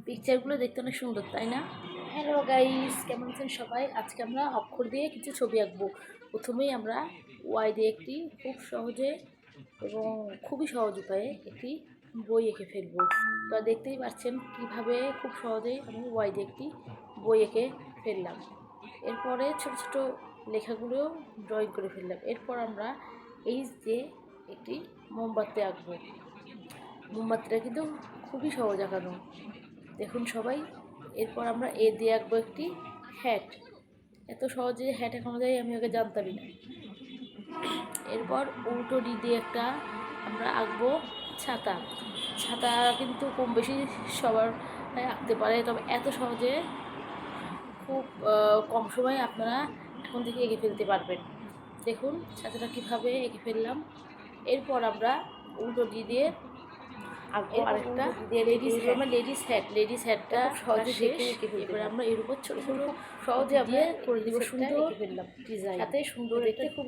পিকচারগুলো দেখতে অনেক সুন্দর, তাই না? হ্যালো গাইস, কেমন আছেন সবাই? আজকে আমরা অক্ষর দিয়ে কিছু ছবি আঁকবো। প্রথমেই আমরা ওয়াই দিয়ে একটি খুব সহজে এবং খুবই সহজ উপায়ে একটি বই এঁকে ফেলবো। তো দেখতেই পাচ্ছেন কিভাবে খুব সহজেই আমি ওয়াই দিয়ে একটি বই এঁকে ফেললাম। এরপরে ছোট ছোট লেখাগুলো ড্রয়িং করে ফেললাম। এরপর আমরা এইচ দিয়ে একটি মোমবাতি আঁকবো। মোমবাতিটা কিন্তু খুবই সহজ আঁকানো, দেখুন সবাই। এরপর আমরা এ দিয়ে আঁকবো একটি হ্যাট। এত সহজে হ্যাট আঁকানো যায় আমি আগে জানতামই না। এরপর উল্টো ডি দিয়ে একটা আমরা আঁকবো ছাতা। ছাতা কিন্তু কম বেশি সবার আঁকতে পারে, তবে এত সহজে খুব কম সময়ে আপনারা এখন থেকে এঁকে ফেলতে পারবেন। দেখুন ছাতাটা কীভাবে এঁকে ফেললাম। এরপর আমরা উল্টো ডি দিয়ে আঁকবো আরেকটা লেডিস হ্যাটটা সহজে শেষ। এবার আমরা এর উপর ছোটো ছোটো সহজে আমরা করে দিব সুন্দর ডিজাইন, যাতে সুন্দর দেখতে খুব